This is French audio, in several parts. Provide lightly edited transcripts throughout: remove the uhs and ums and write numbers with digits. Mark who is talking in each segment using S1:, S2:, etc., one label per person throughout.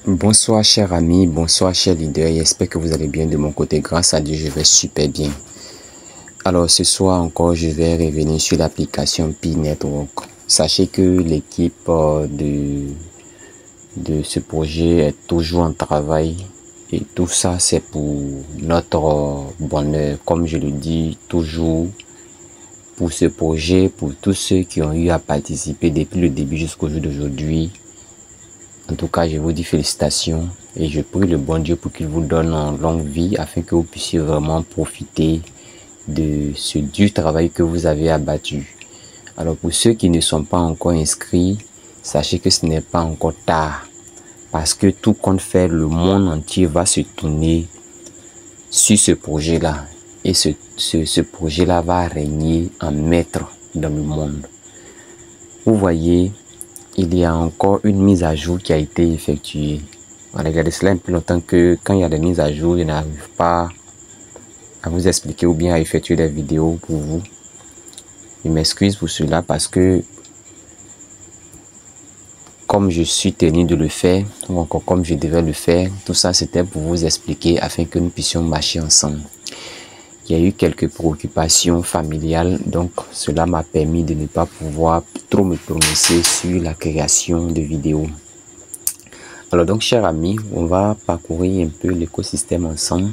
S1: Bonsoir chers amis, bonsoir chers leaders, j'espère que vous allez bien de mon côté. Grâce à Dieu, je vais super bien. Alors ce soir encore, je vais revenir sur l'application Pi Network. Sachez que l'équipe de ce projet est toujours en travail et tout ça c'est pour notre bonheur. Comme je le dis toujours, pour ce projet, pour tous ceux qui ont eu à participer depuis le début jusqu'au jour d'aujourd'hui. En tout cas, je vous dis félicitations et je prie le bon Dieu pour qu'il vous donne une longue vie afin que vous puissiez vraiment profiter de ce dur travail que vous avez abattu. Alors pour ceux qui ne sont pas encore inscrits, sachez que ce n'est pas encore tard parce que tout compte fait, le monde entier va se tourner sur ce projet-là et ce projet-là va régner en maître dans le monde. Vous voyez, il y a encore une mise à jour qui a été effectuée. Regardez cela un peu longtemps que quand il y a des mises à jour, je n'arrive pas à vous expliquer ou bien à effectuer des vidéos pour vous. Je m'excuse pour cela parce que comme je suis tenu de le faire, ou encore comme je devais le faire, tout ça c'était pour vous expliquer afin que nous puissions marcher ensemble. Il y a eu quelques préoccupations familiales, donc cela m'a permis de ne pas pouvoir trop me prononcer sur la création de vidéos. Alors donc chers amis, on va parcourir un peu l'écosystème ensemble.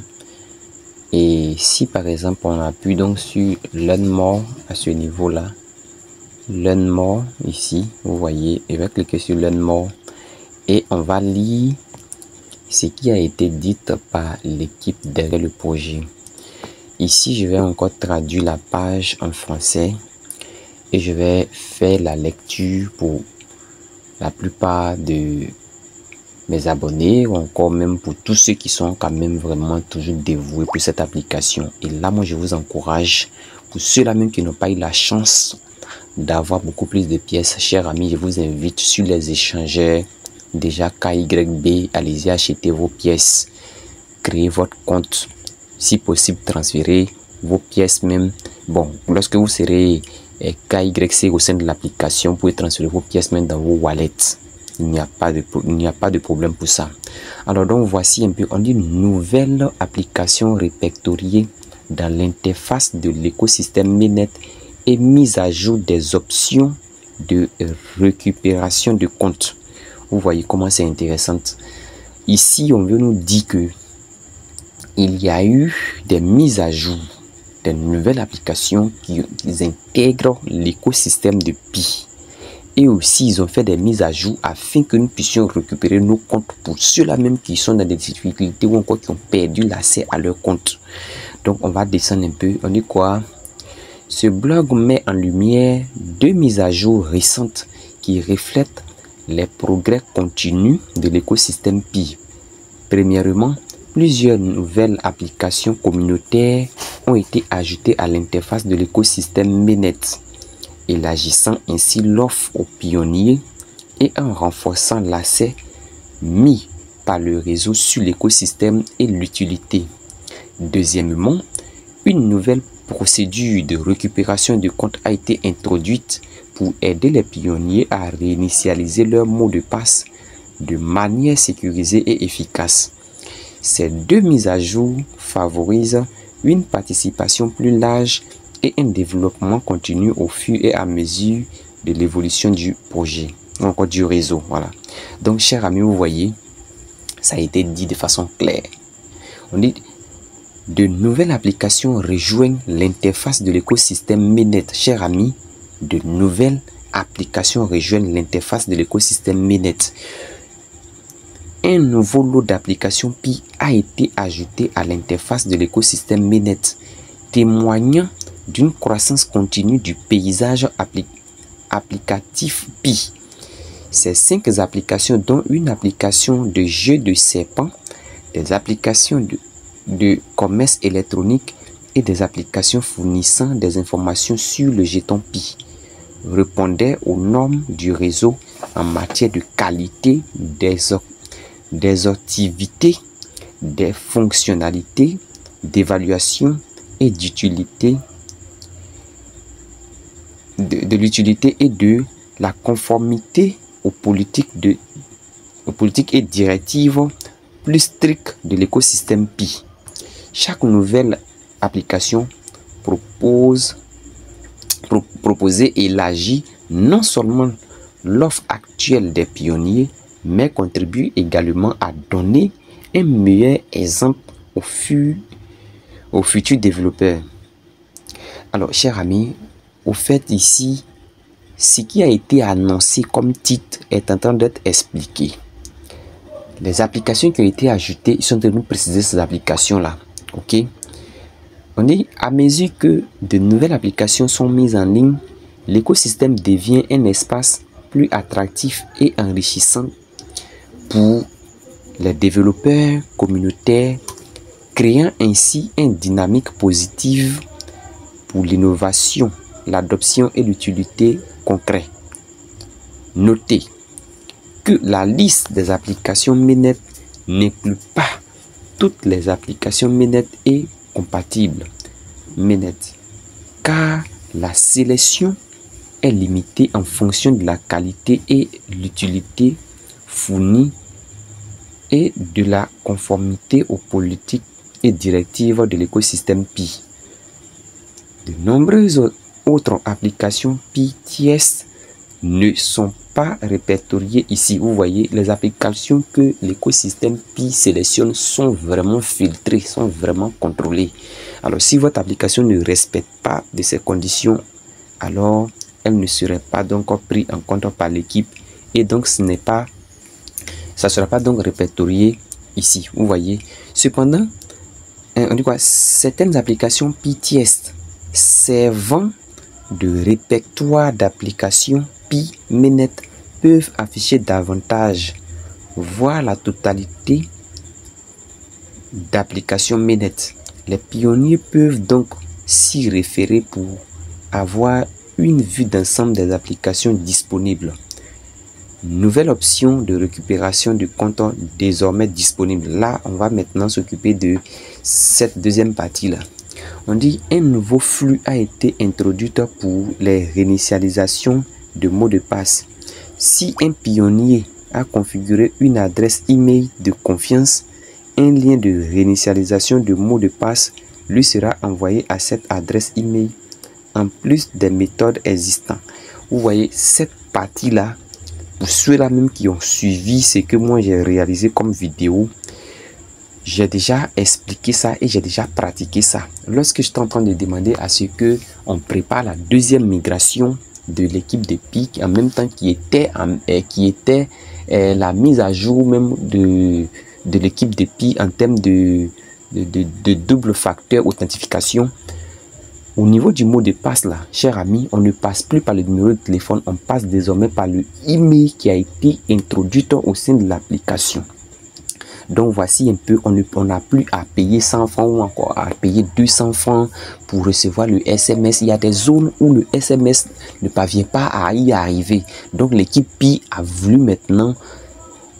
S1: Et si par exemple on appuie donc sur Learn More à ce niveau là, Learn More ici, vous voyez, je vais cliquer sur Learn More et on va lire ce qui a été dit par l'équipe derrière le projet. Ici je vais encore traduire la page en français et je vais faire la lecture pour la plupart de mes abonnés ou encore même pour tous ceux qui sont quand même vraiment toujours dévoués pour cette application. Et là moi je vous encourage, pour ceux-là même qui n'ont pas eu la chance d'avoir beaucoup plus de pièces, chers amis, je vous invite sur les échangeurs déjà KYB, allez-y acheter vos pièces, créez votre compte, si possible transférez vos pièces même. Bon, lorsque vous serez KYC au sein de l'application, vous pouvez transférer vos pièces même dans vos wallets. Il n'y a pas de problème pour ça. Alors donc voici un peu, on dit nouvelle application répertoriée dans l'interface de l'écosystème Mainnet et mise à jour des options de récupération de compte. Vous voyez comment c'est intéressant. Ici on veut nous dire que il y a eu des mises à jour, des nouvelles applications qui intègrent l'écosystème de Pi. Et aussi, ils ont fait des mises à jour afin que nous puissions récupérer nos comptes pour ceux-là même qui sont dans des difficultés ou encore qui ont perdu l'accès à leur compte. Donc, on va descendre un peu. On dit quoi? Ce blog met en lumière deux mises à jour récentes qui reflètent les progrès continus de l'écosystème Pi. Premièrement, plusieurs nouvelles applications communautaires ont été ajoutées à l'interface de l'écosystème Mainnet, élargissant ainsi l'offre aux pionniers et en renforçant l'accès mis par le réseau sur l'écosystème et l'utilité. Deuxièmement, une nouvelle procédure de récupération de comptes a été introduite pour aider les pionniers à réinitialiser leur mot de passe de manière sécurisée et efficace. Ces deux mises à jour favorisent une participation plus large et un développement continu au fur et à mesure de l'évolution du projet, ou encore du réseau. Voilà. Donc, chers amis, vous voyez, ça a été dit de façon claire. On dit, de nouvelles applications rejoignent l'interface de l'écosystème Mainnet. Chers amis, de nouvelles applications rejoignent l'interface de l'écosystème Mainnet. Un nouveau lot d'applications Pi a été ajouté à l'interface de l'écosystème Mainnet, témoignant d'une croissance continue du paysage applicatif Pi. Ces 5 applications, dont une application de jeu de serpents, des applications de commerce électronique et des applications fournissant des informations sur le jeton Pi, répondaient aux normes du réseau en matière de qualité, des activités, des fonctionnalités, d'évaluation et d'utilité, de l'utilité et de la conformité aux politiques de politiques et directives plus strictes de l'écosystème Pi. Chaque nouvelle application proposée élargit non seulement l'offre actuelle des pionniers, mais contribue également à donner un meilleur exemple aux futurs développeurs. Alors, chers amis, au fait ici, ce qui a été annoncé comme titre est en train d'être expliqué. Les applications qui ont été ajoutées, ils sont en train de nous préciser ces applications-là. Ok? On dit, à mesure que de nouvelles applications sont mises en ligne, l'écosystème devient un espace plus attractif et enrichissant pour les développeurs communautaires, créant ainsi une dynamique positive pour l'innovation, l'adoption et l'utilité concrète. Notez que la liste des applications Mainnet n'inclut pas toutes les applications Mainnet et compatibles Mainnet, car la sélection est limitée en fonction de la qualité et l'utilité fournie et de la conformité aux politiques et directives de l'écosystème Pi. De nombreuses autres applications Pi-Test ne sont pas répertoriées ici. Vous voyez, les applications que l'écosystème Pi sélectionne sont vraiment filtrées, sont vraiment contrôlées. Alors, si votre application ne respecte pas de ces conditions, alors elle ne serait pas donc prise en compte par l'équipe et donc ça ne sera pas donc répertorié ici. Vous voyez. Cependant, on dit quoi? Certaines applications Pi-Test servant de répertoire d'applications Pi Mainnet peuvent afficher davantage, voire la totalité d'applications Mainnet. Les pionniers peuvent donc s'y référer pour avoir une vue d'ensemble des applications disponibles. Nouvelle option de récupération du compte désormais disponible. Là, on va maintenant s'occuper de cette deuxième partie-là. On dit un nouveau flux a été introduit pour les réinitialisations de mots de passe. Si un pionnier a configuré une adresse email de confiance, un lien de réinitialisation de mots de passe lui sera envoyé à cette adresse email en plus des méthodes existantes. Vous voyez cette partie-là, pour ceux-là même qui ont suivi ce que moi j'ai réalisé comme vidéo, j'ai déjà expliqué ça et j'ai déjà pratiqué ça. Lorsque j'étais en train de demander à ce que on prépare la deuxième migration de l'équipe de Pi, en même temps qui était la mise à jour même de l'équipe de Pi en termes de double facteur authentification. Au niveau du mot de passe là, chers amis, on ne passe plus par le numéro de téléphone, on passe désormais par le email qui a été introduit au sein de l'application. Donc voici un peu, on n'a plus à payer 100 francs ou encore à payer 200 francs pour recevoir le SMS. Il y a des zones où le SMS ne parvient pas à y arriver. Donc l'équipe Pi a voulu maintenant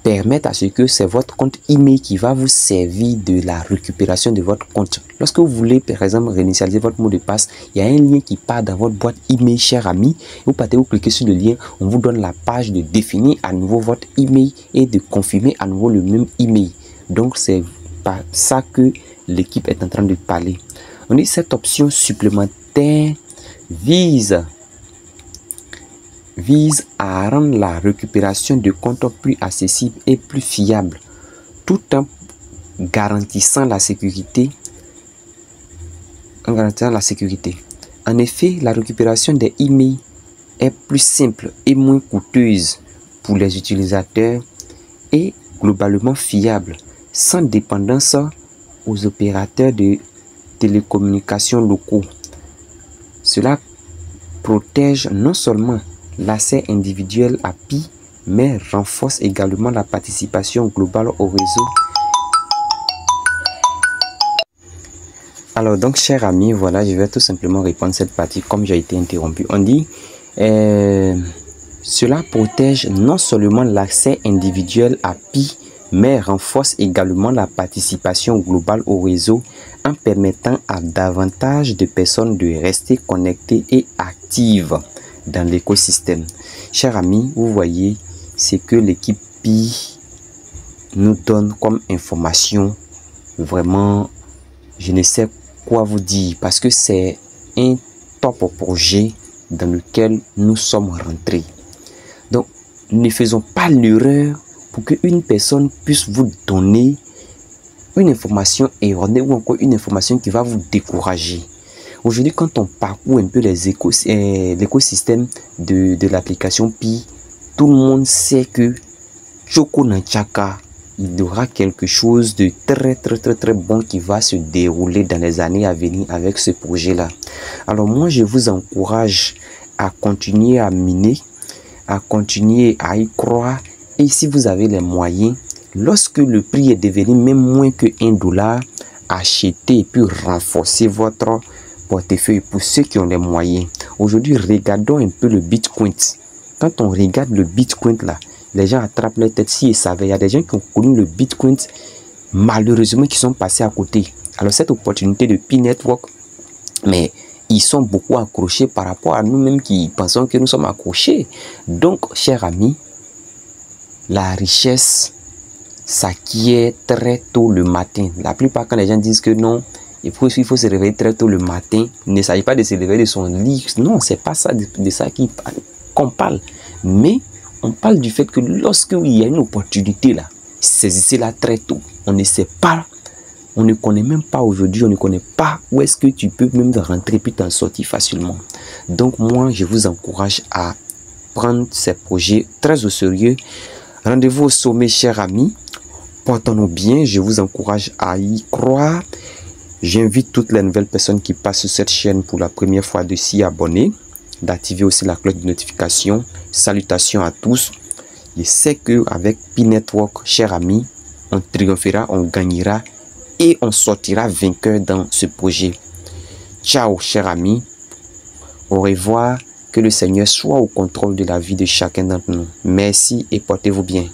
S1: permettre à ce que c'est votre compte email qui va vous servir de la récupération de votre compte. Lorsque vous voulez par exemple réinitialiser votre mot de passe, il y a un lien qui part dans votre boîte email, cher ami. Vous partez, vous cliquez sur le lien, on vous donne la page de définir à nouveau votre email et de confirmer à nouveau le même email. Donc c'est par ça que l'équipe est en train de parler. On dit cette option supplémentaire vise à rendre la récupération de comptes plus accessible et plus fiable, tout en garantissant la sécurité. En effet, la récupération des emails est plus simple et moins coûteuse pour les utilisateurs et globalement fiable, sans dépendance aux opérateurs de télécommunications locaux. Cela protège non seulement l'accès individuel à Pi, mais renforce également la participation globale au réseau. Alors donc, chers amis, voilà, je vais tout simplement répondre à cette partie comme j'ai été interrompu. On dit, cela protège non seulement l'accès individuel à Pi, mais renforce également la participation globale au réseau en permettant à davantage de personnes de rester connectées et actives dans l'écosystème. Chers amis, vous voyez ce que l'équipe Pi nous donne comme information, vraiment, je ne sais quoi vous dire, parce que c'est un top projet dans lequel nous sommes rentrés. Donc, ne faisons pas l'erreur pour qu'une personne puisse vous donner une information erronée ou encore une information qui va vous décourager. Aujourd'hui, quand on parcourt un peu l'écosystème de l'application Pi, tout le monde sait que Choco Nunchaka, il y aura quelque chose de très bon qui va se dérouler dans les années à venir avec ce projet-là. Alors moi, je vous encourage à continuer à miner, à continuer à y croire. Et si vous avez les moyens, lorsque le prix est devenu même moins que $1, achetez et puis renforcez votre portefeuille pour ceux qui ont les moyens. Aujourd'hui, regardons un peu le Bitcoin. Quand on regarde le Bitcoin là, les gens attrapent leur tête si ils savaient. Il y a des gens qui ont connu le Bitcoin, malheureusement, qui sont passés à côté. Alors cette opportunité de Pi Network, mais ils sont beaucoup accrochés par rapport à nous-mêmes qui pensons que nous sommes accrochés. Donc, chers amis, la richesse s'acquiert très tôt le matin. La plupart, quand les gens disent que non, il faut se réveiller très tôt le matin, il ne s'agit pas de se réveiller de son lit. Non, c'est pas ça de ça qu'on parle. Mais on parle du fait que lorsque il y a une opportunité là, saisissez-la très tôt. On ne sait pas, on ne connaît même pas aujourd'hui, on ne connaît pas où est-ce que tu peux même rentrer puis t'en sortir facilement. Donc moi, je vous encourage à prendre ces projets très au sérieux. Rendez-vous au sommet, chers amis. Portons-nous bien, je vous encourage à y croire. J'invite toutes les nouvelles personnes qui passent sur cette chaîne pour la première fois de s'y abonner, d'activer aussi la cloche de notification. Salutations à tous. Je sais qu'avec Pi Network, chers amis, on triomphera, on gagnera et on sortira vainqueur dans ce projet. Ciao, chers amis. Au revoir. Que le Seigneur soit au contrôle de la vie de chacun d'entre nous. Merci et portez-vous bien.